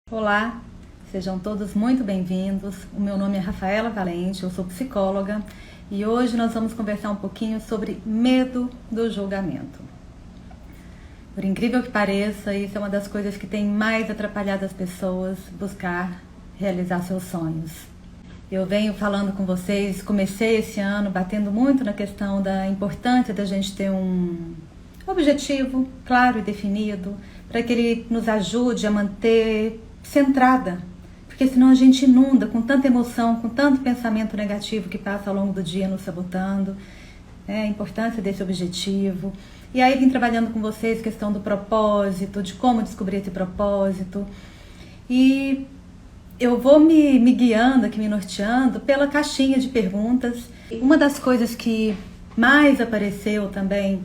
Olá, sejam todos muito bem-vindos. O meu nome é Rafaela Valente, eu sou psicóloga e hoje nós vamos conversar um pouquinho sobre medo do julgamento. Por incrível que pareça, isso é uma das coisas que tem mais atrapalhado as pessoas buscar realizar seus sonhos. Eu venho falando com vocês, comecei esse ano batendo muito na questão da importância da gente ter um objetivo claro e definido, para que ele nos ajude a manter centrada, porque senão a gente inunda com tanta emoção, com tanto pensamento negativo que passa ao longo do dia nos sabotando, a importância desse objetivo. E aí vim trabalhando com vocês questão do propósito, de como descobrir esse propósito, e eu vou me guiando aqui, me norteando pela caixinha de perguntas. Uma das coisas que mais apareceu também,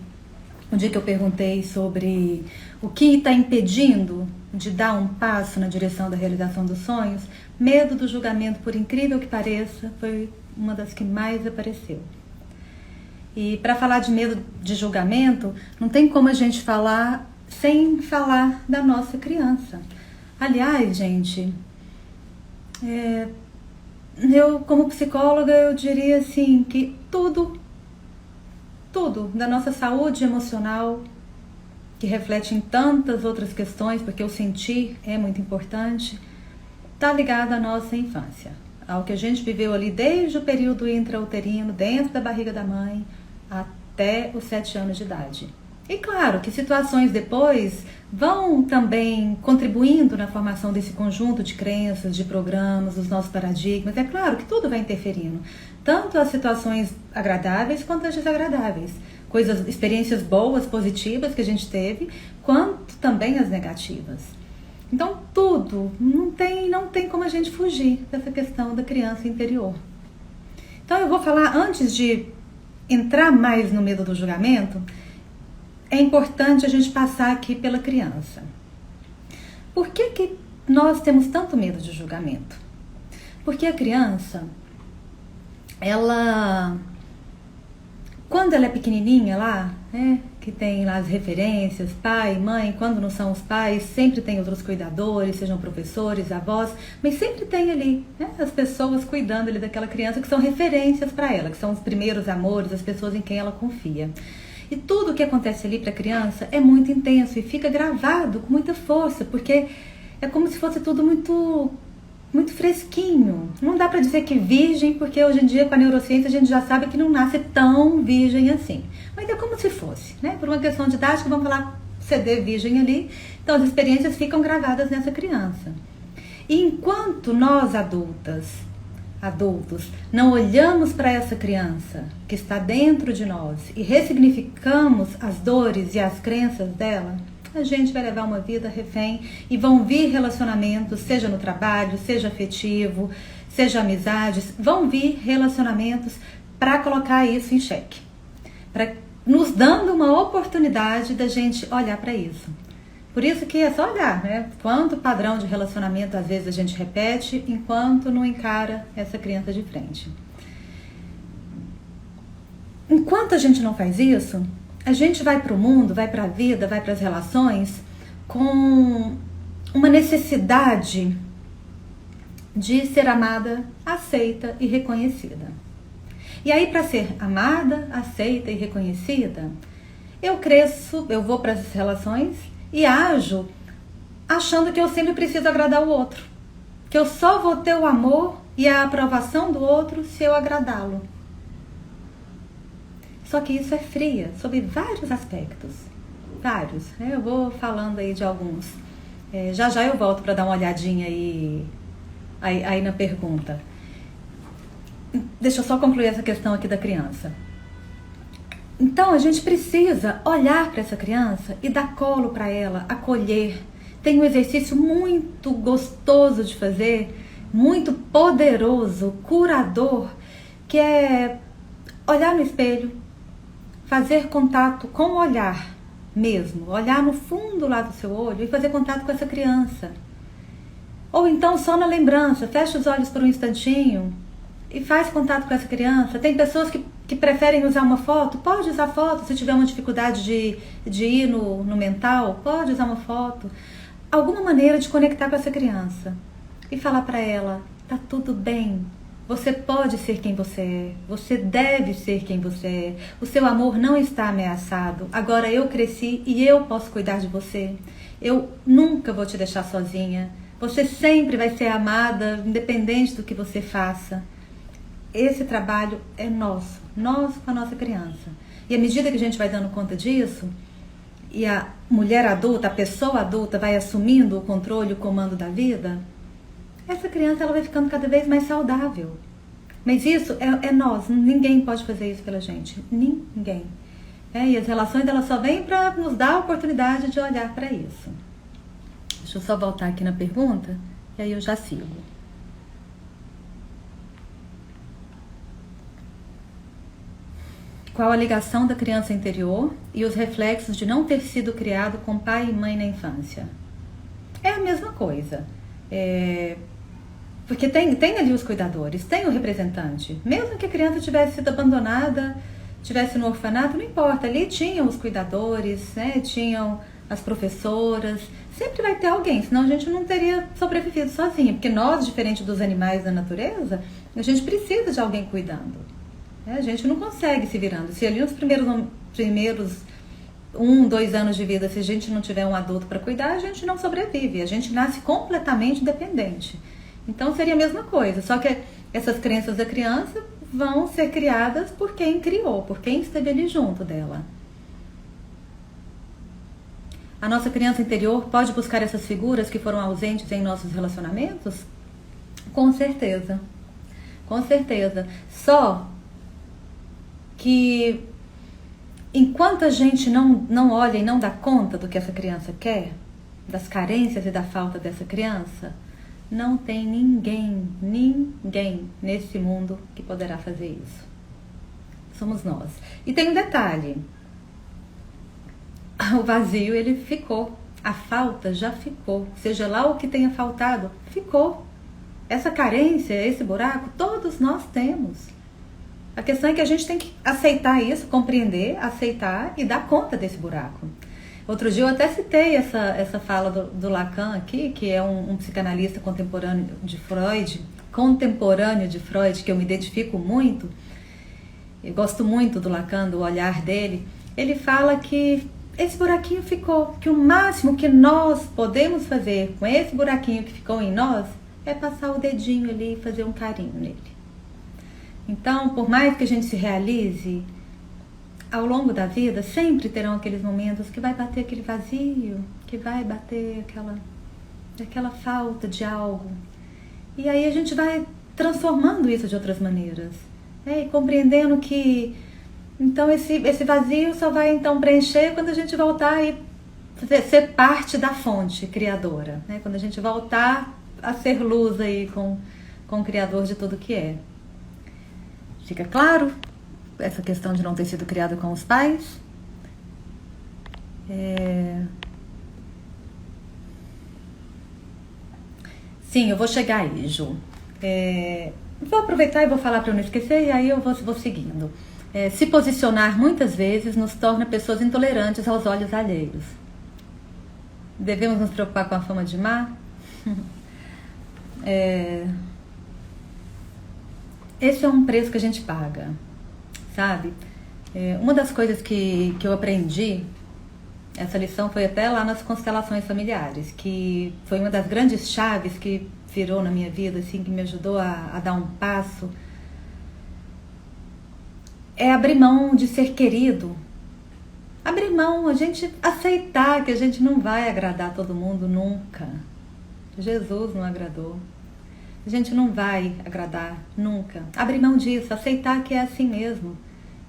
um dia que eu perguntei sobre o que está impedindo de dar um passo na direção da realização dos sonhos, medo do julgamento, por incrível que pareça, foi uma das que mais apareceu. E para falar de medo de julgamento, não tem como a gente falar sem falar da nossa criança. Aliás, gente, eu como psicóloga, eu diria assim que tudo da nossa saúde emocional, que reflete em tantas outras questões, porque o sentir é muito importante, está ligado à nossa infância, ao que a gente viveu ali desde o período intrauterino, dentro da barriga da mãe, até os 7 anos de idade. E claro que situações depois vão também contribuindo na formação desse conjunto de crenças, de programas, dos nossos paradigmas. É claro que tudo vai interferindo, tanto as situações agradáveis quanto as desagradáveis. Experiências boas, positivas que a gente teve, quanto também as negativas. Então tudo, não tem como a gente fugir dessa questão da criança interior. Então eu vou falar, antes de entrar mais no medo do julgamento, é importante a gente passar aqui pela criança. Por que nós temos tanto medo de julgamento? Porque a criança, quando ela é pequenininha lá, que tem lá as referências, pai, mãe, quando não são os pais, sempre tem outros cuidadores, sejam professores, avós, mas sempre tem ali, as pessoas cuidando ali daquela criança que são referências para ela, que são os primeiros amores, as pessoas em quem ela confia. E tudo o que acontece ali para a criança é muito intenso e fica gravado com muita força, porque é como se fosse tudo muito fresquinho. Não dá para dizer que virgem, porque hoje em dia com a neurociência a gente já sabe que não nasce tão virgem assim. Mas é como se fosse, por uma questão didática, vamos falar CD virgem ali. Então as experiências ficam gravadas nessa criança. E enquanto nós adultos, não olhamos para essa criança que está dentro de nós e ressignificamos as dores e as crenças dela, a gente vai levar uma vida refém e vão vir relacionamentos, seja no trabalho, seja afetivo, seja amizades, vão vir relacionamentos para colocar isso em xeque, para nos dando uma oportunidade da gente olhar para isso. Por isso que é só olhar, quanto padrão de relacionamento às vezes a gente repete enquanto não encara essa criança de frente. Enquanto a gente não faz isso, a gente vai para o mundo, vai para a vida, vai para as relações com uma necessidade de ser amada, aceita e reconhecida. E aí, para ser amada, aceita e reconhecida, eu vou para as relações e ajo achando que eu sempre preciso agradar o outro, que eu só vou ter o amor e a aprovação do outro se eu agradá-lo. Só que isso é fria, sob vários aspectos. Vários. Eu vou falando aí de alguns. Já eu volto para dar uma olhadinha aí na pergunta. Deixa eu só concluir essa questão aqui da criança. Então a gente precisa olhar para essa criança e dar colo para ela, acolher. Tem um exercício muito gostoso de fazer, muito poderoso, curador, que é olhar no espelho, fazer contato com o olhar mesmo, olhar no fundo lá do seu olho e fazer contato com essa criança. Ou então só na lembrança, fecha os olhos por um instantinho e faz contato com essa criança. Tem pessoas que preferem usar uma foto, pode usar foto, se tiver uma dificuldade de ir no mental, pode usar uma foto. alguma maneira de conectar com essa criança e falar para ela: tá tudo bem, você pode ser quem você é, você deve ser quem você é, o seu amor não está ameaçado, agora eu cresci e eu posso cuidar de você, eu nunca vou te deixar sozinha, você sempre vai ser amada, independente do que você faça. Esse trabalho é nosso, nós com a nossa criança. E à medida que a gente vai dando conta disso, e a mulher adulta, a pessoa adulta vai assumindo o controle, o comando da vida, essa criança ela vai ficando cada vez mais saudável. Mas isso é nós, ninguém pode fazer isso pela gente, ninguém. E as relações elas só vêm para nos dar a oportunidade de olhar para isso. Deixa eu só voltar aqui na pergunta, e aí eu já sigo. Qual a ligação da criança interior e os reflexos de não ter sido criado com pai e mãe na infância? É a mesma coisa. Porque tem ali os cuidadores, tem o representante. Mesmo que a criança tivesse sido abandonada, tivesse no orfanato, não importa. Ali tinham os cuidadores, né? Tinham as professoras. Sempre vai ter alguém, senão a gente não teria sobrevivido sozinha. Porque nós, diferente dos animais da natureza, a gente precisa de alguém cuidando. A gente não consegue se virando. Se ali nos primeiros 1, 2 anos de vida, se a gente não tiver um adulto para cuidar, a gente não sobrevive. A gente nasce completamente dependente. Então seria a mesma coisa. Só que essas crenças da criança vão ser criadas por quem criou, por quem esteve ali junto dela. A nossa criança interior pode buscar essas figuras que foram ausentes em nossos relacionamentos? Com certeza. Com certeza. Só que enquanto a gente não olha e não dá conta do que essa criança quer, das carências e da falta dessa criança, não tem ninguém nesse mundo que poderá fazer isso. Somos nós. E tem um detalhe. O vazio, ele ficou. A falta já ficou. Seja lá o que tenha faltado, ficou. Essa carência, esse buraco, todos nós temos. A questão é que a gente tem que aceitar isso, compreender, aceitar e dar conta desse buraco. Outro dia eu até citei essa fala do Lacan aqui, que é um psicanalista contemporâneo de Freud, que eu me identifico muito. Eu gosto muito do Lacan, do olhar dele. Ele fala que esse buraquinho ficou, que o máximo que nós podemos fazer com esse buraquinho que ficou em nós é passar o dedinho ali e fazer um carinho nele. Então, por mais que a gente se realize, ao longo da vida, sempre terão aqueles momentos que vai bater aquele vazio, que vai bater aquela falta de algo. E aí a gente vai transformando isso de outras maneiras, e compreendendo que então esse vazio só vai então preencher quando a gente voltar e ser parte da fonte criadora, né? Quando a gente voltar a ser luz aí com o Criador de tudo que é. Fica claro essa questão de não ter sido criado com os pais? Sim, eu vou chegar aí, Ju. Vou aproveitar e vou falar para eu não esquecer, e aí eu vou seguindo. Se posicionar muitas vezes nos torna pessoas intolerantes aos olhos alheios. Devemos nos preocupar com a fama de má? Esse é um preço que a gente paga, sabe? Uma das coisas que eu aprendi, essa lição foi até lá nas constelações familiares, que foi uma das grandes chaves que virou na minha vida, assim, que me ajudou a dar um passo, é abrir mão de ser querido. Abrir mão, a gente aceitar que a gente não vai agradar todo mundo nunca. Jesus não agradou. A gente não vai agradar nunca. Abrir mão disso, aceitar que é assim mesmo,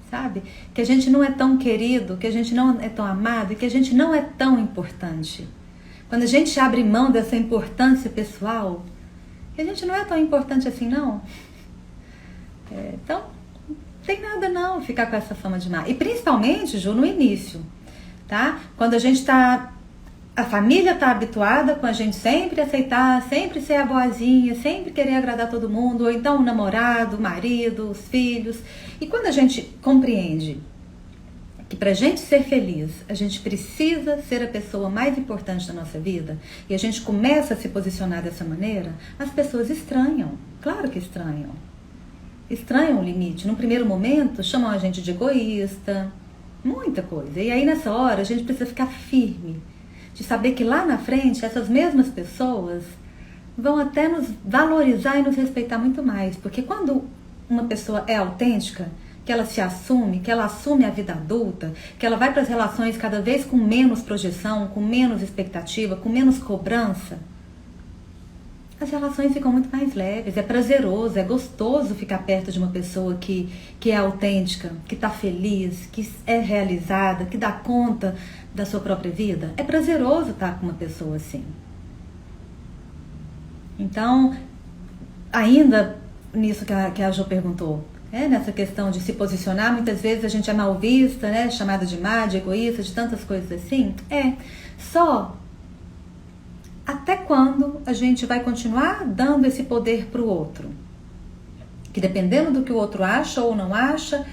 sabe? Que a gente não é tão querido, que a gente não é tão amado e que a gente não é tão importante. Quando a gente abre mão dessa importância pessoal, que a gente não é tão importante assim, não. Então, não tem nada não ficar com essa fama de má. E principalmente, Ju, no início, tá? Quando a família está habituada com a gente sempre aceitar, sempre ser a boazinha, sempre querer agradar todo mundo, ou então o namorado, o marido, os filhos. E quando a gente compreende que pra gente ser feliz, a gente precisa ser a pessoa mais importante da nossa vida, e a gente começa a se posicionar dessa maneira, as pessoas estranham. Claro que estranham. Estranham o limite. No primeiro momento, chamam a gente de egoísta, muita coisa. E aí nessa hora a gente precisa ficar firme, de saber que lá na frente essas mesmas pessoas vão até nos valorizar e nos respeitar muito mais. Porque quando uma pessoa é autêntica, que ela se assume, que ela assume a vida adulta, que ela vai para as relações cada vez com menos projeção, com menos expectativa, com menos cobrança, as relações ficam muito mais leves, é prazeroso, é gostoso ficar perto de uma pessoa que é autêntica, que está feliz, que é realizada, que dá conta da sua própria vida. É prazeroso estar com uma pessoa assim. Então, ainda nisso que a Jo perguntou, nessa questão de se posicionar, muitas vezes a gente é mal vista, chamada de má, de egoísta, de tantas coisas assim. Só até quando a gente vai continuar dando esse poder para o outro? Que dependendo do que o outro acha ou não acha,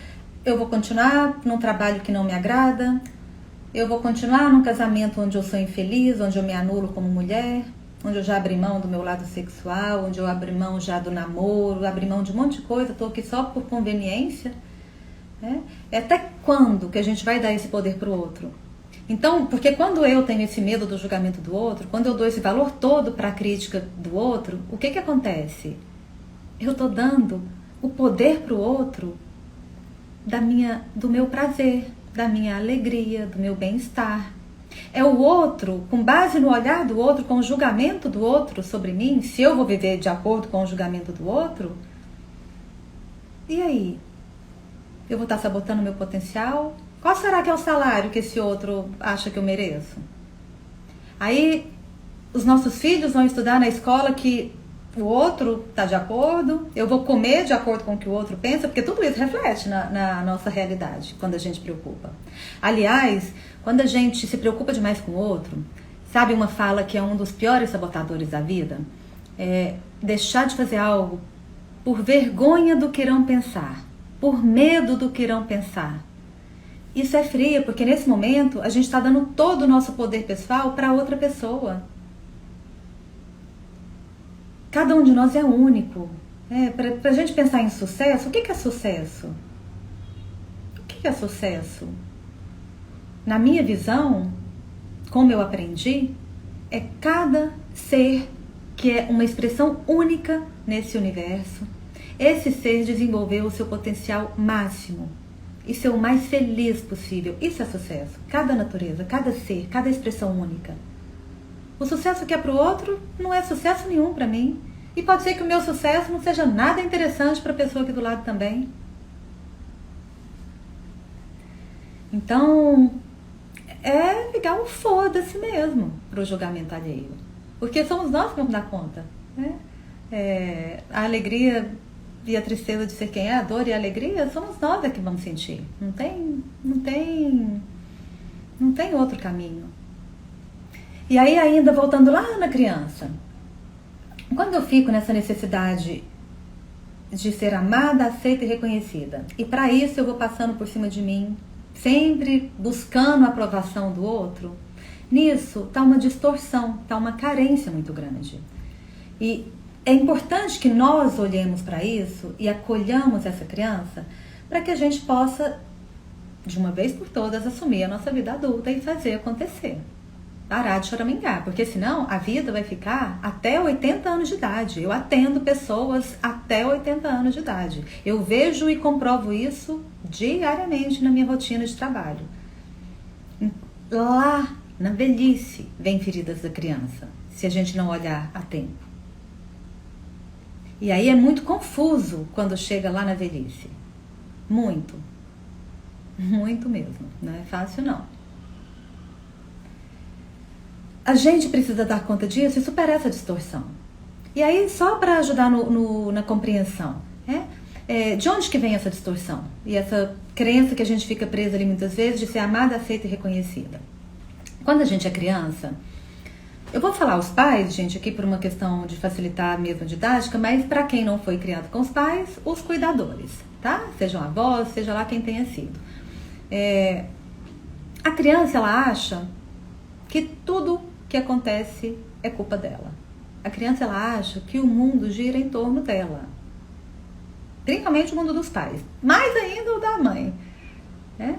eu vou continuar num trabalho que não me agrada, eu vou continuar num casamento onde eu sou infeliz, onde eu me anulo como mulher, onde eu já abri mão do meu lado sexual, onde eu abri mão já do namoro, abri mão de um monte de coisa, estou aqui só por conveniência. Até quando que a gente vai dar esse poder para o outro? Então, porque quando eu tenho esse medo do julgamento do outro, quando eu dou esse valor todo para a crítica do outro, o que acontece? Eu estou dando o poder para o outro do meu prazer, da minha alegria, do meu bem-estar. É o outro, com base no olhar do outro, com o julgamento do outro sobre mim, se eu vou viver de acordo com o julgamento do outro, e aí? Eu vou estar sabotando o meu potencial? Qual será que é o salário que esse outro acha que eu mereço? Aí, os nossos filhos vão estudar na escola que o outro está de acordo, eu vou comer de acordo com o que o outro pensa, porque tudo isso reflete na nossa realidade, quando a gente preocupa. Aliás, quando a gente se preocupa demais com o outro, sabe uma fala que é um dos piores sabotadores da vida? É deixar de fazer algo por vergonha do que irão pensar, por medo do que irão pensar. Isso é frio, porque nesse momento a gente está dando todo o nosso poder pessoal para outra pessoa. Cada um de nós é único. Para a gente pensar em sucesso, o que é sucesso? O que é sucesso? Na minha visão, como eu aprendi, é cada ser que é uma expressão única nesse universo. Esse ser desenvolveu o seu potencial máximo e ser o mais feliz possível. Isso é sucesso. Cada natureza, cada ser, cada expressão única. O sucesso que é para o outro não é sucesso nenhum para mim. E pode ser que o meu sucesso não seja nada interessante para a pessoa aqui do lado também. Então, é ligar um foda-se mesmo para o julgamento alheio. Porque somos nós que vamos dar conta. A alegria e a tristeza de ser quem é, a dor e a alegria, somos nós que vamos sentir. Não tem outro caminho. E aí, ainda voltando lá na criança, quando eu fico nessa necessidade de ser amada, aceita e reconhecida, e para isso eu vou passando por cima de mim, sempre buscando a aprovação do outro, nisso está uma distorção, está uma carência muito grande. E é importante que nós olhemos para isso e acolhamos essa criança para que a gente possa, de uma vez por todas, assumir a nossa vida adulta e fazer acontecer. Parar de choramingar, porque senão a vida vai ficar até 80 anos de idade. Eu atendo pessoas até 80 anos de idade. Eu vejo e comprovo isso diariamente na minha rotina de trabalho. Lá na velhice vem feridas da criança, se a gente não olhar a tempo. E aí é muito confuso quando chega lá na velhice. Muito. Muito mesmo. Não é fácil não. A gente precisa dar conta disso e superar essa distorção. E aí, só para ajudar na compreensão, de onde que vem essa distorção? E essa crença que a gente fica presa ali muitas vezes de ser amada, aceita e reconhecida. Quando a gente é criança, eu vou falar os pais, gente, aqui por uma questão de facilitar mesmo a didática, mas para quem não foi criado com os pais, os cuidadores, tá? Sejam avós, seja lá quem tenha sido. A criança, ela acha que tudo que acontece é culpa dela. A criança, ela acha que o mundo gira em torno dela. Principalmente o mundo dos pais. Mais ainda o da mãe. Né?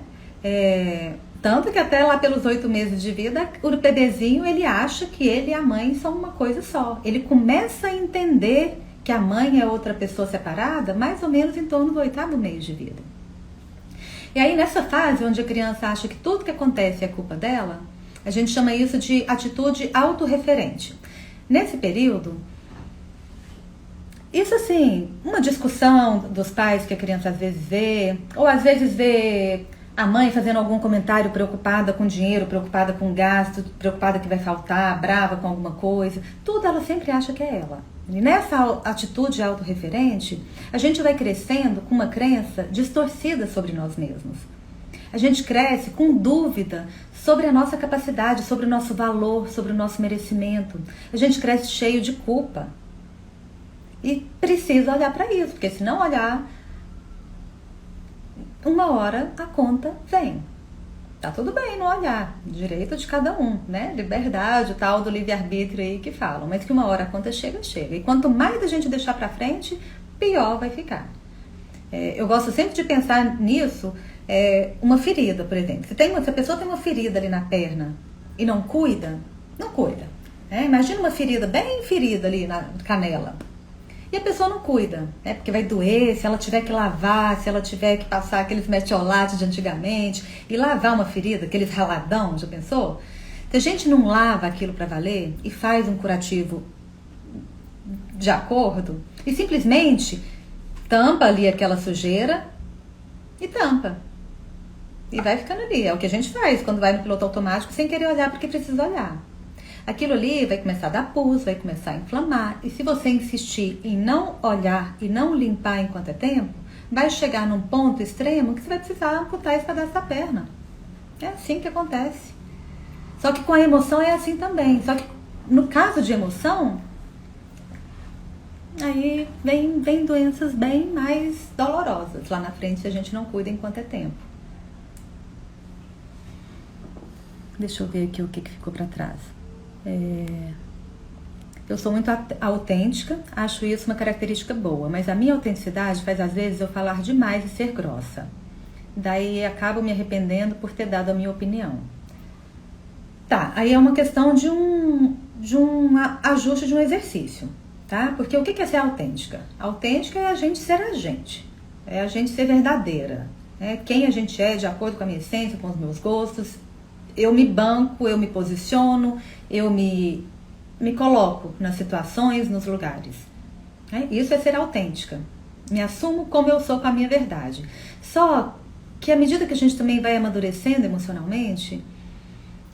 Tanto que até lá pelos 8 meses de vida, o bebezinho, ele acha que ele e a mãe são uma coisa só. Ele começa a entender que a mãe é outra pessoa separada, mais ou menos em torno do 8º mês de vida. E aí, nessa fase onde a criança acha que tudo que acontece é culpa dela, a gente chama isso de atitude autorreferente. Nesse período, isso assim, uma discussão dos pais que a criança às vezes vê, ou às vezes vê a mãe fazendo algum comentário preocupada com dinheiro, preocupada com gasto, preocupada que vai faltar, brava com alguma coisa, tudo ela sempre acha que é ela. E nessa atitude autorreferente, a gente vai crescendo com uma crença distorcida sobre nós mesmos. A gente cresce com dúvida sobre a nossa capacidade, sobre o nosso valor, sobre o nosso merecimento. A gente cresce cheio de culpa. E precisa olhar para isso, porque se não olhar, uma hora a conta vem. Tá tudo bem não olhar, direito de cada um, né? Liberdade, tal do livre-arbítrio aí que falam, mas que uma hora a conta chega, chega. E quanto mais a gente deixar pra frente, pior vai ficar. Eu gosto sempre de pensar nisso, uma ferida, por exemplo. Se a pessoa tem uma ferida ali na perna e não cuida, não cuida. Imagina uma ferida, bem ferida ali na canela. E a pessoa não cuida, né? Porque vai doer, se ela tiver que lavar, se ela tiver que passar aqueles metiolates de antigamente e lavar uma ferida, aqueles raladão, já pensou? Se a gente não lava aquilo para valer e faz um curativo de acordo e simplesmente tampa ali aquela sujeira e tampa. E vai ficando ali, é o que a gente faz quando vai no piloto automático sem querer olhar porque precisa olhar. Aquilo ali vai começar a dar pus, vai começar a inflamar. E se você insistir em não olhar e não limpar enquanto é tempo, vai chegar num ponto extremo que você vai precisar amputar esse pedaço da perna. É assim que acontece. Só que com a emoção é assim também. Só que no caso de emoção, aí vem doenças bem mais dolorosas lá na frente se a gente não cuida enquanto é tempo. Deixa eu ver aqui o que ficou para trás. Eu sou muito autêntica, acho isso uma característica boa, mas a minha autenticidade faz às vezes eu falar demais e ser grossa. Daí acabo me arrependendo por ter dado a minha opinião. Tá, aí é uma questão de um ajuste de um exercício, tá? Porque o que é ser autêntica? Autêntica é a gente ser a gente, é a gente ser verdadeira, quem a gente é de acordo com a minha essência, com os meus gostos. Eu me banco, eu me posiciono, eu me coloco nas situações, nos lugares. Isso é ser autêntica. Me assumo como eu sou com a minha verdade. Só que à medida que a gente também vai amadurecendo emocionalmente,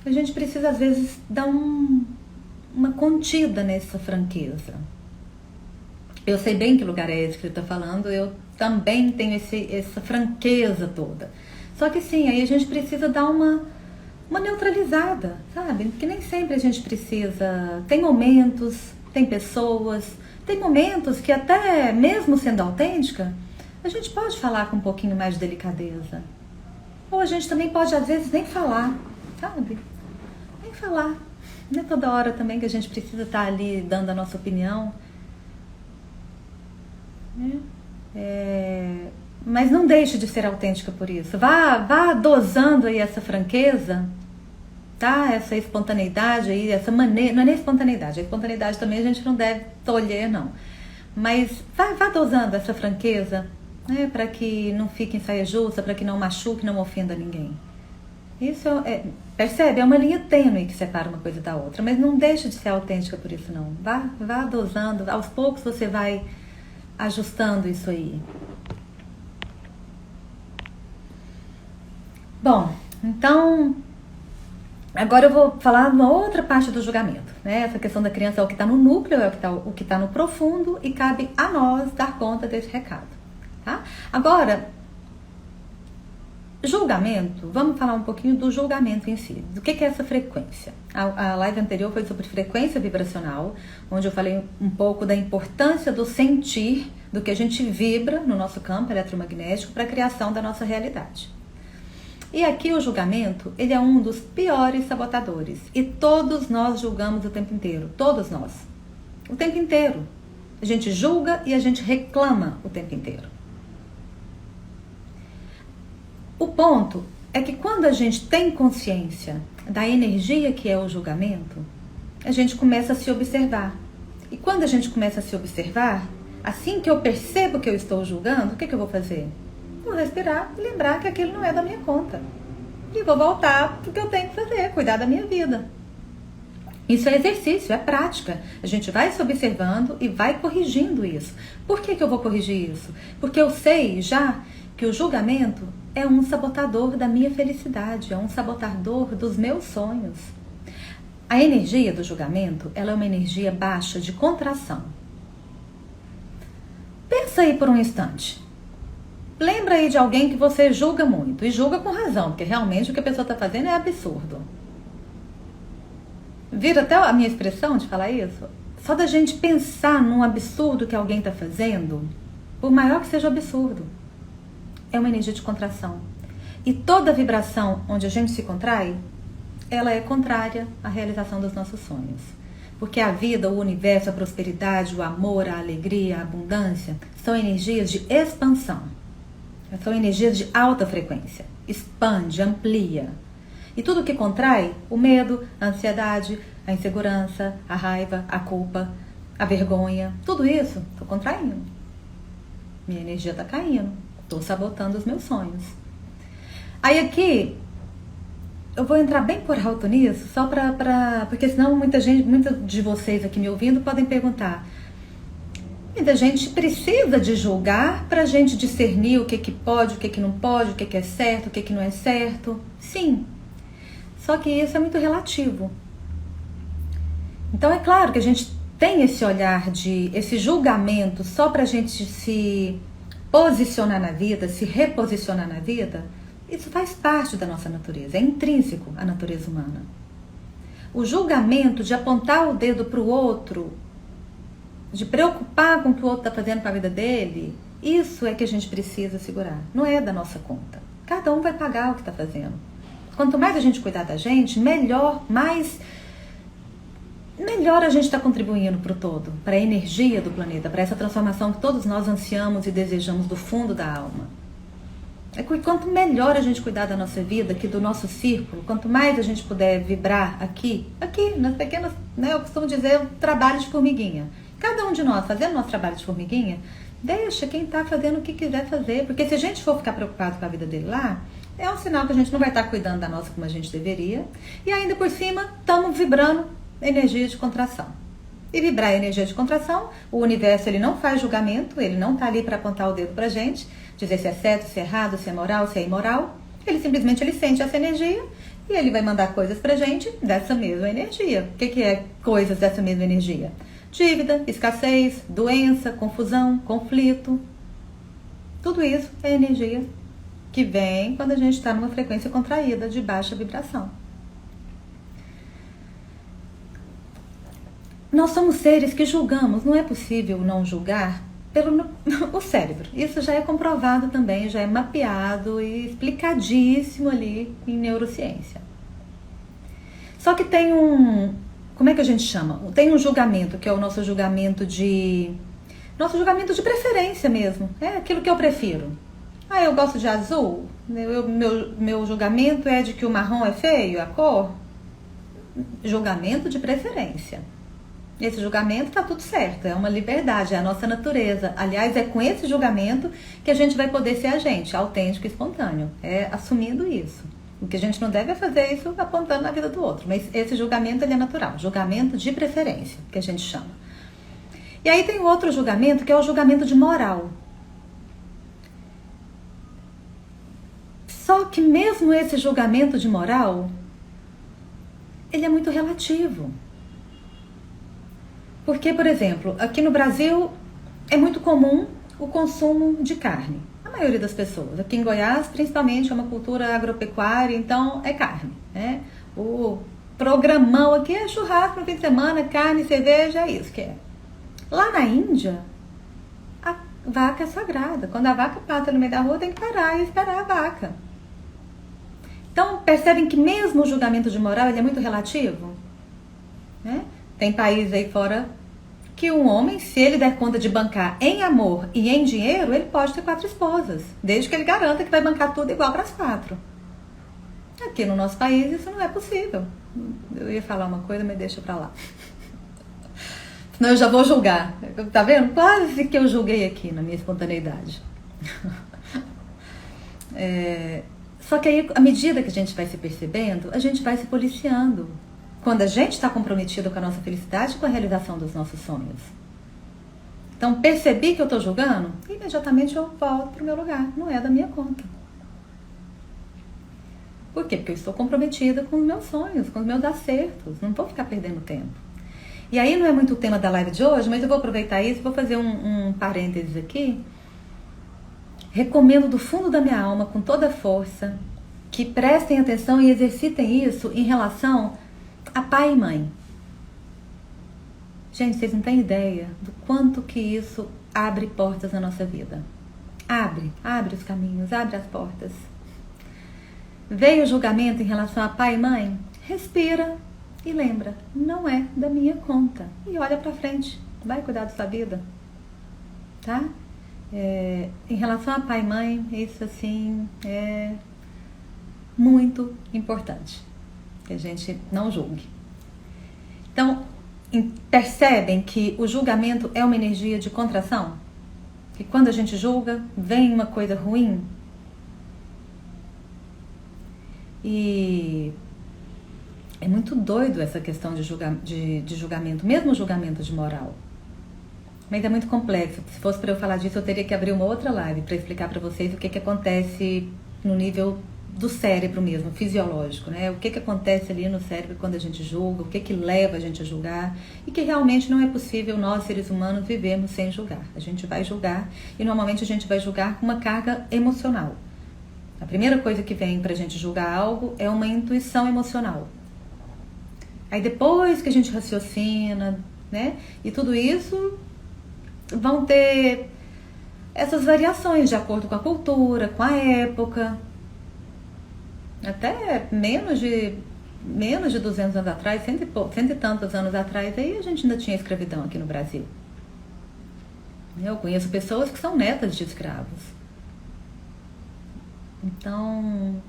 a gente precisa às vezes dar uma contida nessa franqueza. Eu sei bem que lugar é esse que você está falando, eu também tenho essa franqueza toda. Só que sim, aí a gente precisa dar uma neutralizada, sabe? Que nem sempre a gente precisa. Tem momentos, tem pessoas, tem momentos que até mesmo sendo autêntica, a gente pode falar com um pouquinho mais de delicadeza. Ou a gente também pode às vezes nem falar, sabe? Nem falar. Não é toda hora também que a gente precisa estar ali dando a nossa opinião. Mas não deixe de ser autêntica por isso. Vá dosando aí essa franqueza, tá? Essa espontaneidade aí, essa maneira. Não é nem espontaneidade. A espontaneidade também a gente não deve tolher, não. Mas vá dosando essa franqueza, né? Para que não fique em saia justa, para que não machuque, não ofenda ninguém. Isso percebe? É uma linha tênue que separa uma coisa da outra. Mas não deixe de ser autêntica por isso, não. Vá dosando. Aos poucos você vai ajustando isso aí. Bom, então, agora eu vou falar de uma outra parte do julgamento, né? Essa questão da criança é o que está no núcleo, é o que tá no profundo e cabe a nós dar conta desse recado, tá? Agora, julgamento, vamos falar um pouquinho do julgamento em si. Do que é essa frequência? A live anterior foi sobre frequência vibracional, onde eu falei um pouco da importância do sentir, do que a gente vibra no nosso campo eletromagnético para a criação da nossa realidade. E aqui o julgamento, ele é um dos piores sabotadores. E todos nós julgamos o tempo inteiro. Todos nós. O tempo inteiro. A gente julga e a gente reclama o tempo inteiro. O ponto é que quando a gente tem consciência da energia que é o julgamento, a gente começa a se observar. E quando a gente começa a se observar, assim que eu percebo que eu estou julgando, o que eu vou fazer? Vou respirar e lembrar que aquilo não é da minha conta. E vou voltar para o que eu tenho que fazer, cuidar da minha vida. Isso é exercício, é prática. A gente vai se observando e vai corrigindo isso. Por que eu vou corrigir isso? Porque eu sei já que o julgamento é um sabotador da minha felicidade, é um sabotador dos meus sonhos. A energia do julgamento, ela é uma energia baixa de contração. Pensa aí por um instante. Lembra aí de alguém que você julga muito, e julga com razão, porque realmente o que a pessoa está fazendo é absurdo. Vira até a minha expressão de falar isso? Só da gente pensar num absurdo que alguém está fazendo, por maior que seja o absurdo, é uma energia de contração. E toda vibração onde a gente se contrai, ela é contrária à realização dos nossos sonhos. Porque a vida, o universo, a prosperidade, o amor, a alegria, a abundância, são energias de expansão. São energias de alta frequência. Expande, amplia. E tudo que contrai, o medo, a ansiedade, a insegurança, a raiva, a culpa, a vergonha, tudo isso, estou contraindo. Minha energia está caindo. Estou sabotando os meus sonhos. Aí aqui, eu vou entrar bem por alto nisso, só porque senão muita de vocês aqui me ouvindo podem perguntar. Muita gente precisa de julgar para a gente discernir o que pode, o que não pode, o que é certo, o que não é certo. Sim, só que isso é muito relativo. Então é claro que a gente tem esse olhar esse julgamento só para a gente se posicionar na vida, se reposicionar na vida. Isso faz parte da nossa natureza, é intrínseco à natureza humana. O julgamento de apontar o dedo para o outro, de preocupar com o que o outro está fazendo com a vida dele, isso é que a gente precisa segurar. Não é da nossa conta. Cada um vai pagar o que está fazendo. Quanto mais a gente cuidar da gente, melhor a gente está contribuindo para o todo, para a energia do planeta, para essa transformação que todos nós ansiamos e desejamos do fundo da alma. É que quanto melhor a gente cuidar da nossa vida, aqui do nosso círculo, quanto mais a gente puder vibrar aqui, nas pequenas, eu costumo dizer, trabalho de formiguinha. Cada um de nós fazendo nosso trabalho de formiguinha, deixa quem está fazendo o que quiser fazer. Porque se a gente for ficar preocupado com a vida dele lá, é um sinal que a gente não vai estar cuidando da nossa como a gente deveria. E ainda por cima, estamos vibrando energia de contração. E vibrar energia de contração, o universo ele não faz julgamento, ele não está ali para apontar o dedo para a gente, dizer se é certo, se é errado, se é moral, se é imoral. Ele simplesmente sente essa energia e ele vai mandar coisas para a gente dessa mesma energia. O que é coisas dessa mesma energia? Dívida, escassez, doença, confusão, conflito. Tudo isso é energia que vem quando a gente está numa frequência contraída, de baixa vibração. Nós somos seres que julgamos, não é possível não julgar pelo o cérebro. Isso já é comprovado também, já é mapeado e explicadíssimo ali em neurociência. Só que tem como é que a gente chama? Tem um julgamento, que é o nosso julgamento de preferência mesmo. É aquilo que eu prefiro. Eu gosto de azul. Meu julgamento é de que o marrom é feio, a cor. Julgamento de preferência. Esse julgamento tá tudo certo, é uma liberdade, é a nossa natureza. Aliás, é com esse julgamento que a gente vai poder ser a gente, autêntico e espontâneo. É assumindo isso. O que a gente não deve é fazer isso apontando na vida do outro. Mas esse julgamento ele é natural, julgamento de preferência, que a gente chama. E aí tem outro julgamento, que é o julgamento de moral. Só que mesmo esse julgamento de moral, ele é muito relativo. Porque, por exemplo, aqui no Brasil é muito comum o consumo de carne. A maioria das pessoas. Aqui em Goiás, principalmente, é uma cultura agropecuária, então é carne, né? O programão aqui é churrasco no fim de semana, carne, cerveja, é isso que é. Lá na Índia, a vaca é sagrada. Quando a vaca passa no meio da rua, tem que parar e esperar a vaca. Então, percebem que mesmo o julgamento de moral ele é muito relativo, né? Tem países aí fora que um homem, se ele der conta de bancar em amor e em dinheiro, ele pode ter 4 esposas, desde que ele garanta que vai bancar tudo igual para as 4. Aqui no nosso país isso não é possível. Eu ia falar uma coisa, mas deixa pra lá. Senão eu já vou julgar. Tá vendo? Quase que eu julguei aqui na minha espontaneidade. Só que aí, à medida que a gente vai se percebendo, a gente vai se policiando. Quando a gente está comprometido com a nossa felicidade e com a realização dos nossos sonhos. Então, percebi que eu estou julgando, imediatamente eu volto para o meu lugar. Não é da minha conta. Por quê? Porque eu estou comprometida com os meus sonhos, com os meus acertos. Não vou ficar perdendo tempo. E aí não é muito o tema da live de hoje, mas eu vou aproveitar isso e vou fazer um parênteses aqui. Recomendo do fundo da minha alma, com toda a força, que prestem atenção e exercitem isso em relação a pai e mãe. Gente, vocês não têm ideia do quanto que isso abre portas na nossa vida. Abre os caminhos, abre as portas. Veio o julgamento em relação a pai e mãe? Respira e lembra, não é da minha conta. E olha pra frente, vai cuidar da sua vida, tá? Em relação a pai e mãe, isso assim é muito importante, que a gente não julgue. Então, percebem que o julgamento é uma energia de contração? Que quando a gente julga, vem uma coisa ruim? E é muito doido essa questão de julgamento, mesmo o julgamento de moral. Mas é muito complexo. Se fosse para eu falar disso, eu teria que abrir uma outra live para explicar para vocês o que acontece no nível do cérebro mesmo, fisiológico, né? O que acontece ali no cérebro quando a gente julga, o que leva a gente a julgar, e que realmente não é possível nós, seres humanos, vivermos sem julgar. A gente vai julgar, e normalmente a gente vai julgar com uma carga emocional. A primeira coisa que vem pra gente julgar algo é uma intuição emocional. Aí depois que a gente raciocina, né? E tudo isso vão ter essas variações de acordo com a cultura, com a época. Até menos de 200 anos atrás, cento e tantos anos atrás, aí a gente ainda tinha escravidão aqui no Brasil. Eu conheço pessoas que são netas de escravos. Então,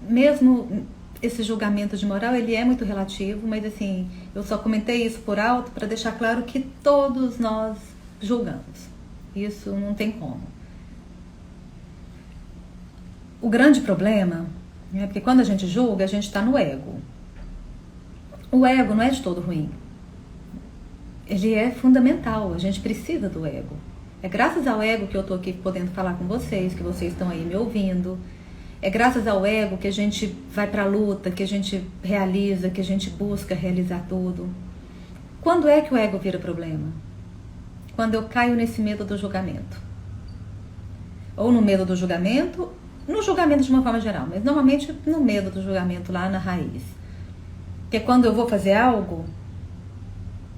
mesmo esse julgamento de moral, ele é muito relativo, mas assim, eu só comentei isso por alto para deixar claro que todos nós julgamos. Isso não tem como. O grande problema é porque quando a gente julga, a gente está no ego. O ego não é de todo ruim. Ele é fundamental, a gente precisa do ego. É graças ao ego que eu estou aqui podendo falar com vocês, que vocês estão aí me ouvindo. É graças ao ego que a gente vai para a luta, que a gente realiza, que a gente busca realizar tudo. Quando é que o ego vira problema? Quando eu caio nesse medo do julgamento. Ou no medo do julgamento, no julgamento de uma forma geral, mas normalmente no medo do julgamento lá na raiz. Que é quando eu vou fazer algo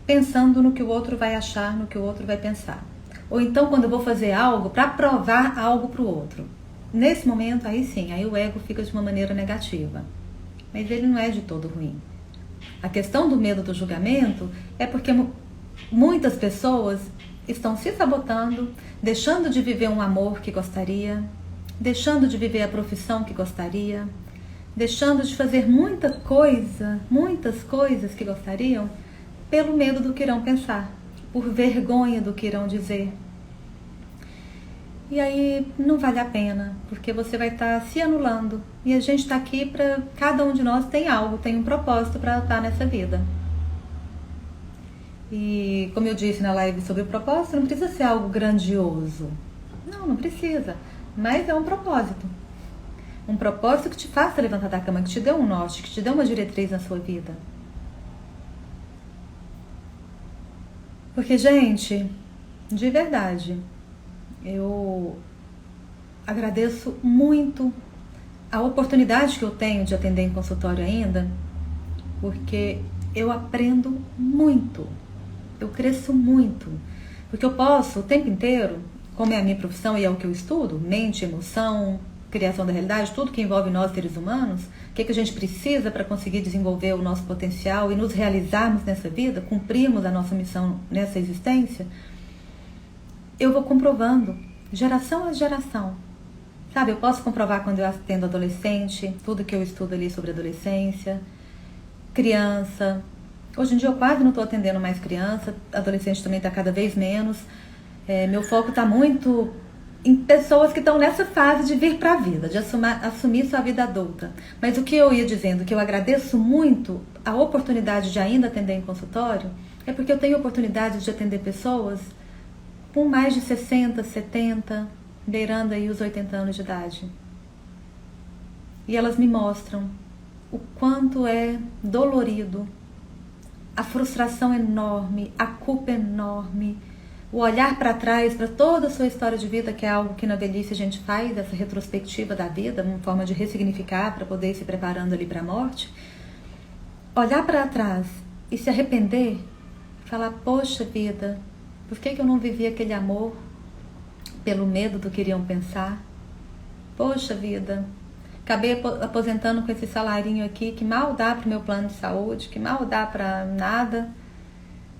pensando no que o outro vai achar, no que o outro vai pensar. Ou então quando eu vou fazer algo para provar algo para o outro. Nesse momento, aí sim, aí o ego fica de uma maneira negativa. Mas ele não é de todo ruim. A questão do medo do julgamento é porque muitas pessoas estão se sabotando, deixando de viver um amor que gostaria, deixando de viver a profissão que gostaria, deixando de fazer muitas coisas que gostariam, pelo medo do que irão pensar, por vergonha do que irão dizer. E aí não vale a pena, porque você vai estar se anulando. E a gente está aqui para... Cada um de nós tem algo, tem um propósito para estar nessa vida. E como eu disse na live sobre o propósito, não precisa ser algo grandioso. Não precisa. Mas é um propósito. Um propósito que te faça levantar da cama, que te dê um norte, que te dê uma diretriz na sua vida. Porque, gente, de verdade, eu agradeço muito a oportunidade que eu tenho de atender em consultório ainda, porque eu aprendo muito, eu cresço muito, porque eu posso o tempo inteiro, como é a minha profissão e é o que eu estudo, mente, emoção, criação da realidade, tudo que envolve nós seres humanos, o que a gente precisa para conseguir desenvolver o nosso potencial e nos realizarmos nessa vida, cumprirmos a nossa missão nessa existência, eu vou comprovando, geração a geração. Sabe, eu posso comprovar quando eu atendo adolescente, tudo que eu estudo ali sobre adolescência, criança. Hoje em dia eu quase não estou atendendo mais criança, adolescente também está cada vez menos. Meu foco está muito em pessoas que estão nessa fase de vir para a vida, de assumir sua vida adulta. Mas o que eu ia dizendo, que eu agradeço muito a oportunidade de ainda atender em consultório, é porque eu tenho oportunidade de atender pessoas com mais de 60, 70, beirando aí os 80 anos de idade. E elas me mostram o quanto é dolorido, a frustração enorme, a culpa enorme, o olhar para trás, para toda a sua história de vida, que é algo que na velhice a gente faz, essa retrospectiva da vida, uma forma de ressignificar para poder ir se preparando ali para a morte. Olhar para trás e se arrepender, falar, poxa vida, por que eu não vivi aquele amor pelo medo do que iriam pensar? Poxa vida, acabei aposentando com esse salarinho aqui, que mal dá para o meu plano de saúde, que mal dá para nada.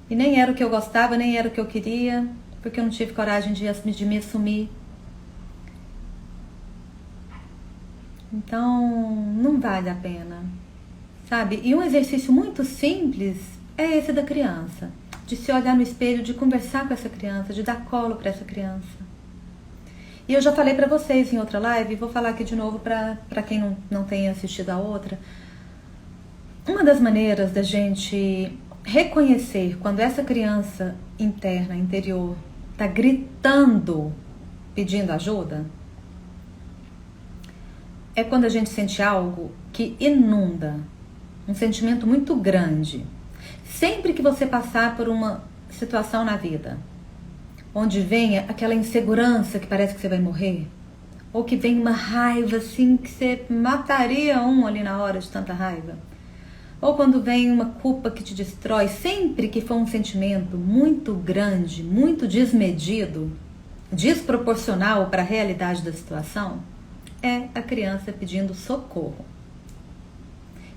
E nem era o que eu gostava, nem era o que eu queria, porque eu não tive coragem de me assumir. Então, não vale a pena, sabe? E um exercício muito simples é esse da criança. De se olhar no espelho, de conversar com essa criança, de dar colo para essa criança. E eu já falei para vocês em outra live, vou falar aqui de novo para quem não tenha assistido a outra. Uma das maneiras da gente reconhecer quando essa criança interna, interior, está gritando, pedindo ajuda, é quando a gente sente algo que inunda, um sentimento muito grande. Sempre que você passar por uma situação na vida, onde venha aquela insegurança que parece que você vai morrer, ou que vem uma raiva assim que você mataria um ali na hora de tanta raiva, ou quando vem uma culpa que te destrói, sempre que for um sentimento muito grande, muito desmedido, desproporcional para a realidade da situação, é a criança pedindo socorro.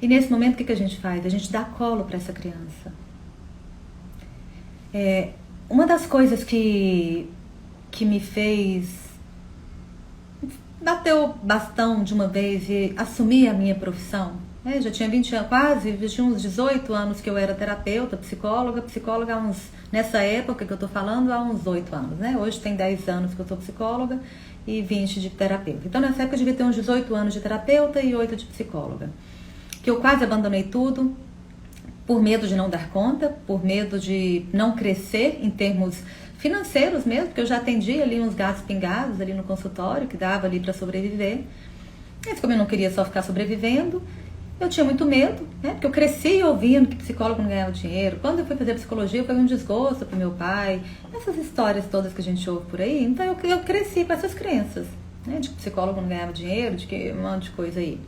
E nesse momento o que a gente faz? A gente dá colo para essa criança. Uma das coisas que me fez bater o bastão de uma vez e assumir a minha profissão, já tinha 20 anos, já tinha uns 18 anos que eu era terapeuta, psicóloga nessa época que eu tô falando, há uns 8 anos, né? Hoje tem 10 anos que eu sou psicóloga e 20 de terapeuta. Então nessa época eu devia ter uns 18 anos de terapeuta e 8 de psicóloga. Que eu quase abandonei tudo, por medo de não dar conta, por medo de não crescer em termos financeiros mesmo, porque eu já atendia ali uns gatos pingados ali no consultório, que dava ali para sobreviver. Mas como eu não queria só ficar sobrevivendo, eu tinha muito medo, né? Porque eu cresci ouvindo que psicólogo não ganhava dinheiro. Quando eu fui fazer psicologia, foi um desgosto pro meu pai. Essas histórias todas que a gente ouve por aí. Então eu cresci com essas crenças, né? De que psicólogo não ganhava dinheiro, de que um monte de coisa aí.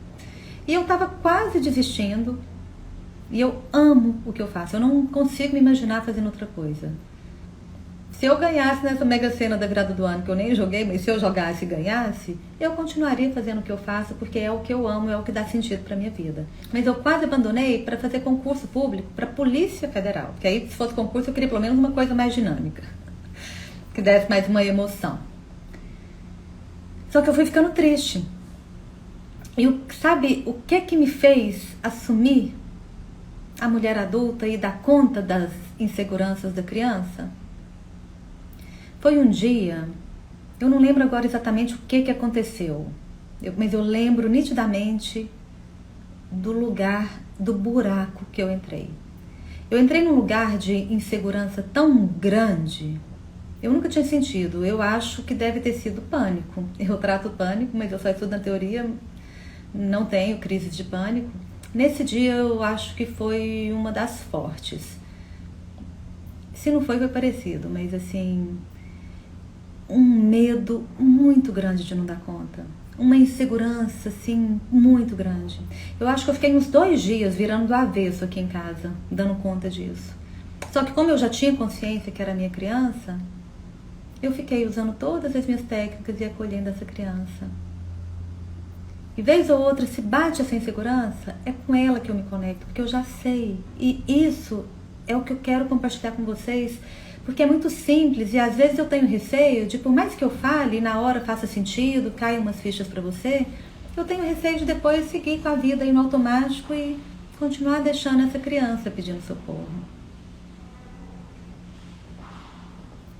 E eu tava quase desistindo. E eu amo o que eu faço. Eu não consigo me imaginar fazendo outra coisa. Se eu ganhasse nessa Mega Sena da virada do ano, que eu nem joguei, mas se eu jogasse e ganhasse, eu continuaria fazendo o que eu faço, porque é o que eu amo, é o que dá sentido para minha vida. Mas eu quase abandonei para fazer concurso público para a Polícia Federal. Porque aí, se fosse concurso, eu queria pelo menos uma coisa mais dinâmica, que desse mais uma emoção. Só que eu fui ficando triste. E sabe o que me fez assumir a mulher adulta e dar conta das inseguranças da criança? Foi um dia, eu não lembro agora exatamente o que aconteceu, mas eu lembro nitidamente do lugar, do buraco que eu entrei. Eu entrei num lugar de insegurança tão grande, eu nunca tinha sentido. Eu acho que deve ter sido pânico. Eu trato pânico, mas eu só estudo na teoria, não tenho crise de pânico. Nesse dia eu acho que foi uma das fortes. Se não foi, foi parecido, mas assim, um medo muito grande de não dar conta. Uma insegurança, assim, muito grande. Eu acho que eu fiquei uns 2 dias virando do avesso aqui em casa, dando conta disso. Só que como eu já tinha consciência que era minha criança, eu fiquei usando todas as minhas técnicas e acolhendo essa criança. E vez ou outra, se bate essa insegurança, é com ela que eu me conecto, porque eu já sei. E isso é o que eu quero compartilhar com vocês, porque é muito simples e às vezes eu tenho receio de, por mais que eu fale e na hora faça sentido, caia umas fichas para você, eu tenho receio de depois seguir com a vida aí no automático e continuar deixando essa criança pedindo socorro.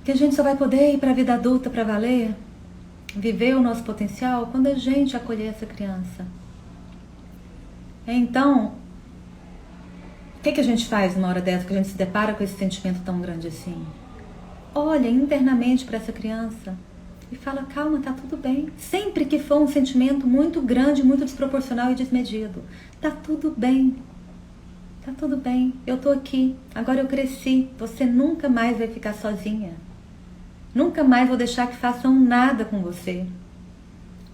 Que a gente só vai poder ir para a vida adulta para valer, viver o nosso potencial, quando a gente acolher essa criança. Então, o que a gente faz numa hora dessa que a gente se depara com esse sentimento tão grande assim? Olha internamente para essa criança e fala, calma, tá tudo bem. Sempre que for um sentimento muito grande, muito desproporcional e desmedido, tá tudo bem. Tá tudo bem, eu tô aqui, agora eu cresci, você nunca mais vai ficar sozinha. Nunca mais vou deixar que façam nada com você.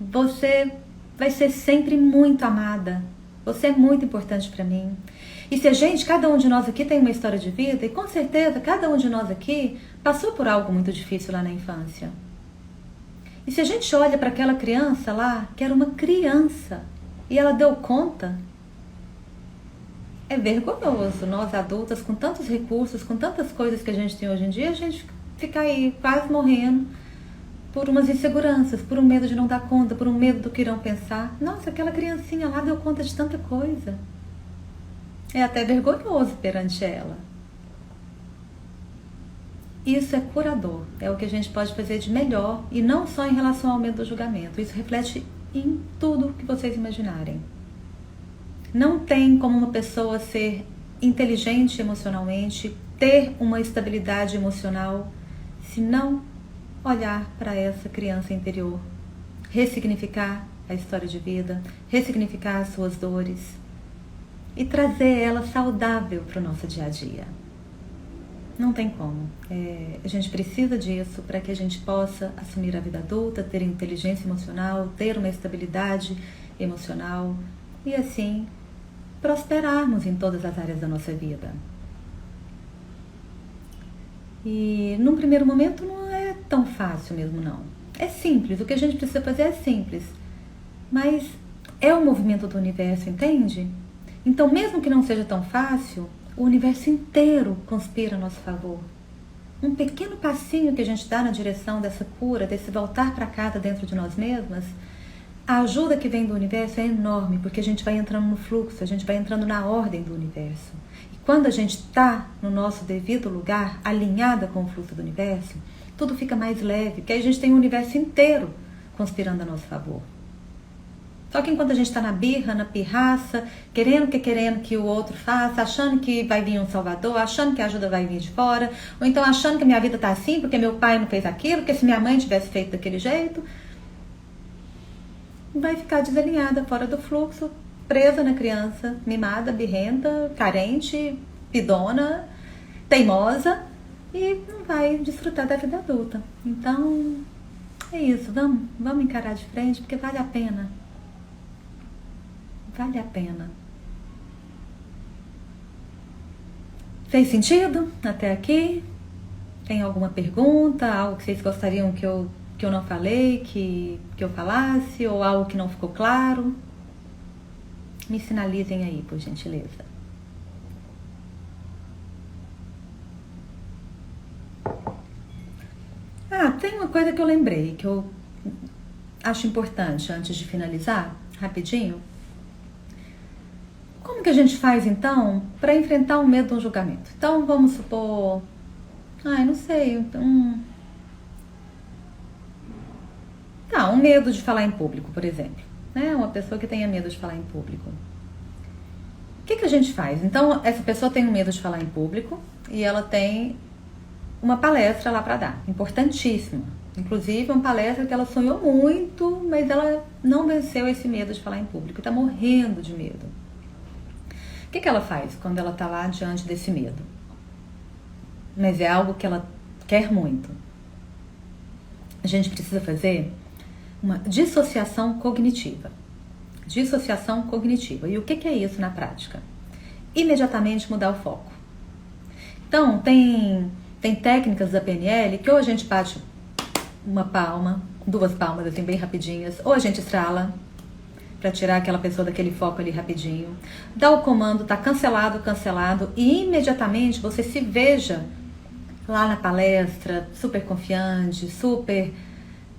Você vai ser sempre muito amada. Você é muito importante para mim. E se a gente, cada um de nós aqui tem uma história de vida, e com certeza cada um de nós aqui passou por algo muito difícil lá na infância. E se a gente olha para aquela criança lá, que era uma criança, e ela deu conta, é vergonhoso nós adultas, com tantos recursos, com tantas coisas que a gente tem hoje em dia, a gente ficar aí quase morrendo por umas inseguranças, por um medo de não dar conta, por um medo do que irão pensar. Nossa, aquela criancinha lá deu conta de tanta coisa. É até vergonhoso perante ela. Isso é curador, é o que a gente pode fazer de melhor, e não só em relação ao medo do julgamento. Isso reflete em tudo que vocês imaginarem. Não tem como uma pessoa ser inteligente emocionalmente, ter uma estabilidade emocional, se não olhar para essa criança interior, ressignificar a história de vida, ressignificar as suas dores e trazer ela saudável para o nosso dia a dia. Não tem como. A gente precisa disso para que a gente possa assumir a vida adulta, ter inteligência emocional, ter uma estabilidade emocional e assim prosperarmos em todas as áreas da nossa vida. E num primeiro momento não é tão fácil mesmo não. É simples, o que a gente precisa fazer é simples. Mas é o movimento do universo, entende? Então mesmo que não seja tão fácil, o universo inteiro conspira a nosso favor. Um pequeno passinho que a gente dá na direção dessa cura, desse voltar para casa dentro de nós mesmas, a ajuda que vem do universo é enorme, porque a gente vai entrando no fluxo, a gente vai entrando na ordem do universo. E quando a gente está no nosso devido lugar, alinhada com o fluxo do universo, tudo fica mais leve, porque aí a gente tem o universo inteiro conspirando a nosso favor. Só que enquanto a gente está na birra, na pirraça, querendo que o outro faça, achando que vai vir um salvador, achando que a ajuda vai vir de fora, ou então achando que a minha vida está assim porque meu pai não fez aquilo, porque se minha mãe tivesse feito daquele jeito, vai ficar desalinhada, fora do fluxo, presa na criança, mimada, birrenta, carente, pidona, teimosa, e não vai desfrutar da vida adulta. Então, é isso, vamos encarar de frente, porque vale a pena. Vale a pena. Fez sentido até aqui? Tem alguma pergunta, algo que vocês gostariam que eu não falei, que eu falasse, ou algo que não ficou claro? Me sinalizem aí, por gentileza. Tem uma coisa que eu lembrei, que eu acho importante antes de finalizar, rapidinho. Como que a gente faz, então, para enfrentar o medo do julgamento? Então, vamos supor... não sei, um medo de falar em público, por exemplo. Uma pessoa que tenha medo de falar em público. O que a gente faz? Então, essa pessoa tem um medo de falar em público e ela tem uma palestra lá para dar, importantíssima. Inclusive, uma palestra que ela sonhou muito, mas ela não venceu esse medo de falar em público, está morrendo de medo. O que ela faz quando ela está lá diante desse medo? Mas é algo que ela quer muito. A gente precisa fazer uma dissociação cognitiva. Dissociação cognitiva. E o que é isso na prática? Imediatamente mudar o foco. Então, tem técnicas da PNL que ou a gente bate uma palma, duas palmas assim bem rapidinhas, ou a gente estrala, para tirar aquela pessoa daquele foco ali rapidinho. Dá o comando, tá cancelado, cancelado, e imediatamente você se veja lá na palestra, super confiante, super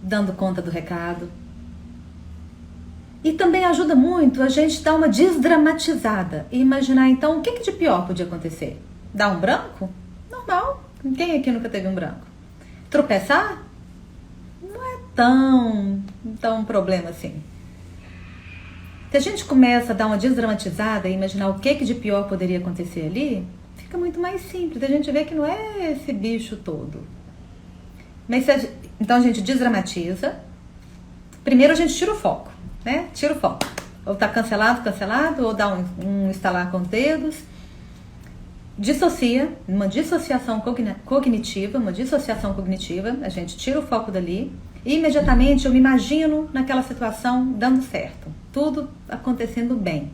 dando conta do recado. E também ajuda muito a gente dar uma desdramatizada e imaginar então o que de pior podia acontecer. Dar um branco? Normal. Quem aqui nunca teve um branco? Tropeçar? Não é tão problema assim. Se a gente começa a dar uma desdramatizada e imaginar o que de pior poderia acontecer ali, fica muito mais simples. A gente vê que não é esse bicho todo. Mas então a gente desdramatiza. Primeiro a gente tira o foco, né? Tira o foco. Ou tá cancelado, ou dá um estalar com os dedos. Dissocia, uma dissociação cognitiva, a gente tira o foco dali e imediatamente eu me imagino naquela situação dando certo, tudo acontecendo bem.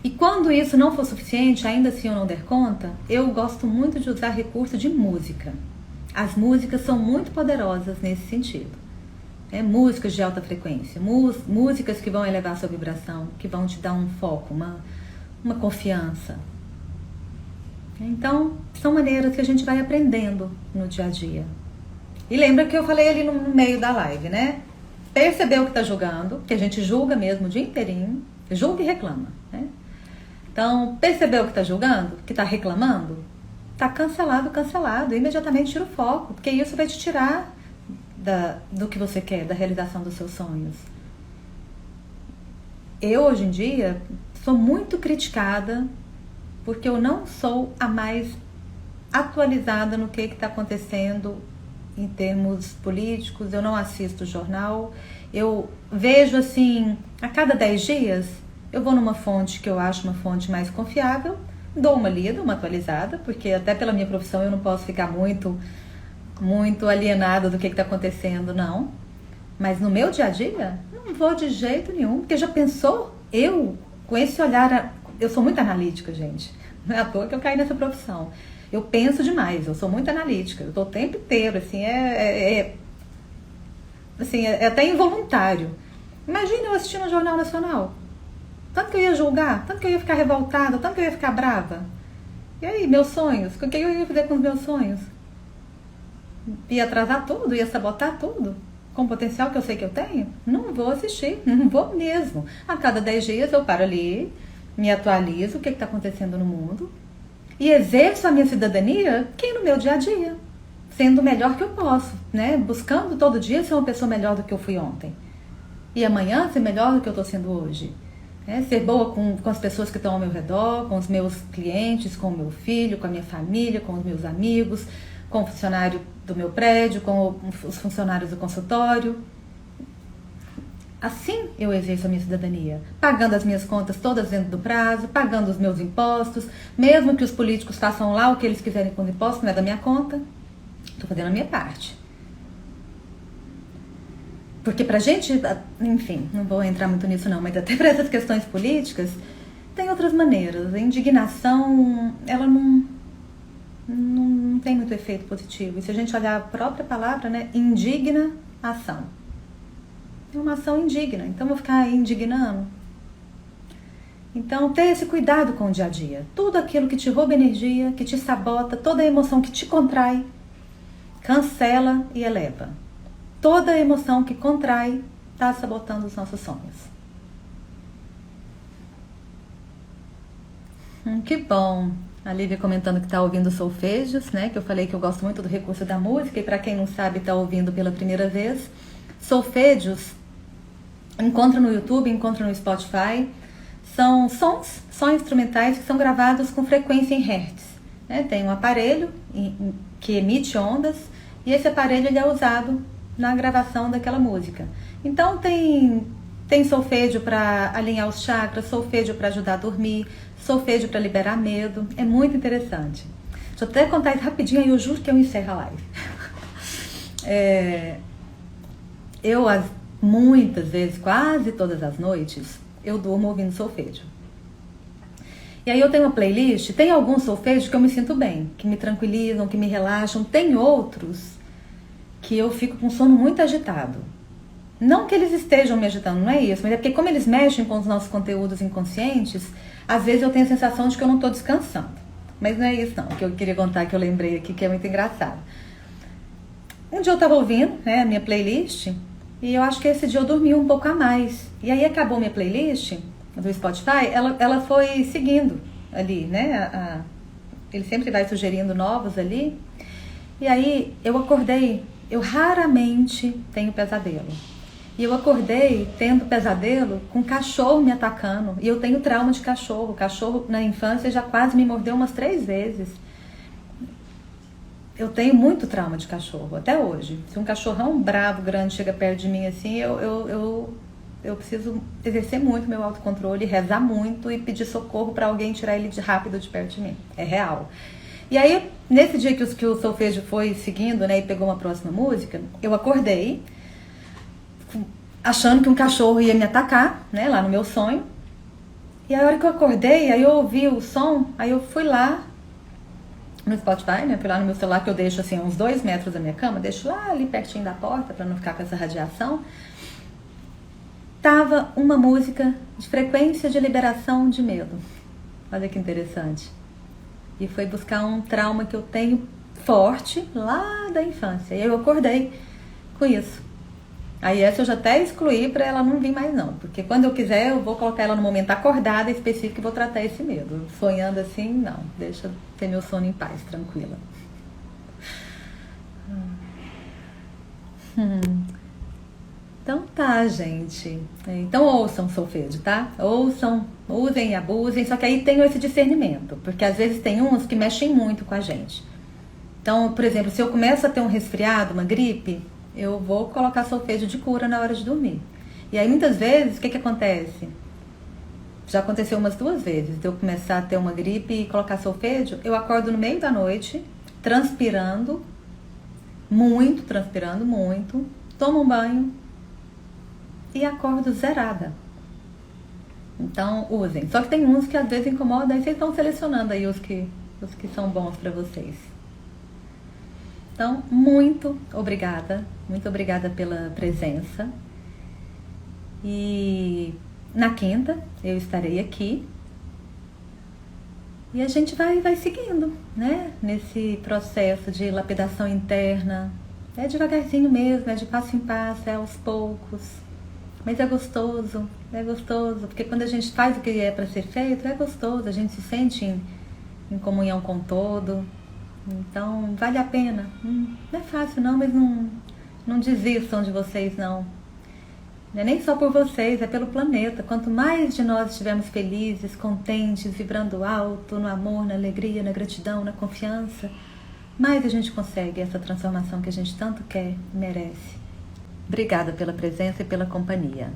E quando isso não for suficiente, ainda assim eu não der conta, eu gosto muito de usar recurso de música. As músicas são muito poderosas nesse sentido. Músicas de alta frequência, músicas que vão elevar a sua vibração, que vão te dar um foco, uma confiança. Então, são maneiras que a gente vai aprendendo no dia a dia. E lembra que eu falei ali no meio da live, né? Percebeu que está julgando, que a gente julga mesmo o dia inteirinho, julga e reclama, né? Então, percebeu que está julgando, que está reclamando, está cancelado, imediatamente tira o foco, porque isso vai te tirar do que você quer, da realização dos seus sonhos. Eu, hoje em dia, sou muito criticada porque eu não sou a mais atualizada no que está acontecendo em termos políticos. Eu não assisto jornal, eu vejo assim, a cada 10 dias, eu vou numa fonte que eu acho uma fonte mais confiável, dou uma lida, uma atualizada, porque até pela minha profissão eu não posso ficar muito alienada do que está acontecendo, não. Mas no meu dia a dia, não vou de jeito nenhum, porque já pensou, eu, com esse olhar, eu sou muito analítica, gente, não é à toa que eu caí nessa profissão. Eu penso demais, eu sou muito analítica, eu tô o tempo inteiro, assim, assim, é até involuntário. Imagina eu assistindo um Jornal Nacional, tanto que eu ia julgar, tanto que eu ia ficar revoltada, tanto que eu ia ficar brava. E aí, meus sonhos, o que eu ia fazer com os meus sonhos? Ia atrasar tudo, ia sabotar tudo, com o potencial que eu sei que eu tenho? Não vou assistir, não vou mesmo. A cada 10 dias eu paro ali, me atualizo o que está acontecendo no mundo e exerço a minha cidadania aqui no meu dia a dia, sendo o melhor que eu posso, né? Buscando todo dia ser uma pessoa melhor do que eu fui ontem. E amanhã ser melhor do que eu estou sendo hoje. Ser boa com as pessoas que estão ao meu redor, com os meus clientes, com o meu filho, com a minha família, com os meus amigos, com o funcionário do meu prédio, com os funcionários do consultório. Assim eu exerço a minha cidadania, pagando as minhas contas todas dentro do prazo, pagando os meus impostos, mesmo que os políticos façam lá o que eles quiserem com os impostos, não é da minha conta, estou fazendo a minha parte. Porque pra gente, enfim, não vou entrar muito nisso não, mas até para essas questões políticas, tem outras maneiras. A indignação, ela não tem muito efeito positivo. E se a gente olhar a própria palavra, né, indigna ação. É uma ação indigna, então vou ficar indignando. Então, ter esse cuidado com o dia a dia. Tudo aquilo que te rouba energia, que te sabota, toda a emoção que te contrai, cancela e eleva. Toda a emoção que contrai está sabotando os nossos sonhos. Que bom! A Lívia comentando que está ouvindo solfejos, né? Que eu falei que eu gosto muito do recurso da música e para quem não sabe, está ouvindo pela primeira vez. Solfejos, encontra no YouTube, encontra no Spotify. São sons instrumentais que são gravados com frequência em hertz. Né? Tem um aparelho que emite ondas e esse aparelho ele é usado na gravação daquela música. Então tem solfejo para alinhar os chakras, solfejo para ajudar a dormir, solfejo para liberar medo. É muito interessante. Deixa eu até contar isso rapidinho e eu juro que eu encerro a live. Eu, muitas vezes, quase todas as noites, eu durmo ouvindo solfejo. E aí eu tenho uma playlist, tem alguns solfejos que eu me sinto bem, que me tranquilizam, que me relaxam. Tem outros que eu fico com sono muito agitado. Não que eles estejam me agitando, não é isso, mas é porque como eles mexem com os nossos conteúdos inconscientes, às vezes eu tenho a sensação de que eu não estou descansando. Mas não é isso não, que eu queria contar, que eu lembrei aqui, que é muito engraçado. Um dia eu estava ouvindo, né, a minha playlist, e eu acho que esse dia eu dormi um pouco a mais. E aí acabou minha playlist do Spotify, ela foi seguindo ali, né, ele sempre vai sugerindo novos ali. E aí eu acordei, eu raramente tenho pesadelo. E eu acordei tendo pesadelo com cachorro me atacando. E eu tenho trauma de cachorro. Cachorro na infância já quase me mordeu umas 3 vezes. Eu tenho muito trauma de cachorro, até hoje. Se um cachorrão bravo, grande, chega perto de mim assim, eu preciso exercer muito meu autocontrole, rezar muito e pedir socorro para alguém tirar ele rápido de perto de mim. É real. E aí, nesse dia que o solfejo foi seguindo, né, e pegou uma próxima música, eu acordei achando que um cachorro ia me atacar, né, lá no meu sonho. E a hora que eu acordei, aí eu ouvi o som, aí eu fui lá no Spotify, né, fui lá no meu celular, que eu deixo assim uns 2 metros da minha cama, deixo lá ali pertinho da porta para não ficar com essa radiação. Tava uma música de frequência de liberação de medo. Olha que interessante. E foi buscar um trauma que eu tenho forte lá da infância. E eu acordei com isso. Aí essa eu já até excluí para ela não vir mais não. Porque quando eu quiser eu vou colocar ela no momento acordada específico e vou tratar esse medo. Sonhando assim, não. Deixa ter meu sono em paz, tranquila. Então tá, gente. Então ouçam solfejo, tá? Ouçam, usem e abusem, só que aí tem esse discernimento, porque às vezes tem uns que mexem muito com a gente. Então, por exemplo, se eu começo a ter um resfriado, uma gripe, eu vou colocar solfejo de cura na hora de dormir. E aí muitas vezes, o que acontece? Já aconteceu umas 2 vezes, de eu começar a ter uma gripe e colocar solfejo, eu acordo no meio da noite, transpirando muito, tomo um banho e acordo zerada. Então usem. Só que tem uns que às vezes incomodam, aí vocês estão selecionando aí os que são bons para vocês. Então, muito obrigada pela presença. E na quinta eu estarei aqui. E a gente vai seguindo, né? Nesse processo de lapidação interna. É devagarzinho mesmo, é de passo em passo, é aos poucos. Mas é gostoso, porque quando a gente faz o que é para ser feito, é gostoso, a gente se sente em comunhão com o todo. Então, vale a pena. Não é fácil não, mas não desistam de vocês não. Não é nem só por vocês, é pelo planeta. Quanto mais de nós estivermos felizes, contentes, vibrando alto, no amor, na alegria, na gratidão, na confiança, mais a gente consegue essa transformação que a gente tanto quer e merece. Obrigada pela presença e pela companhia.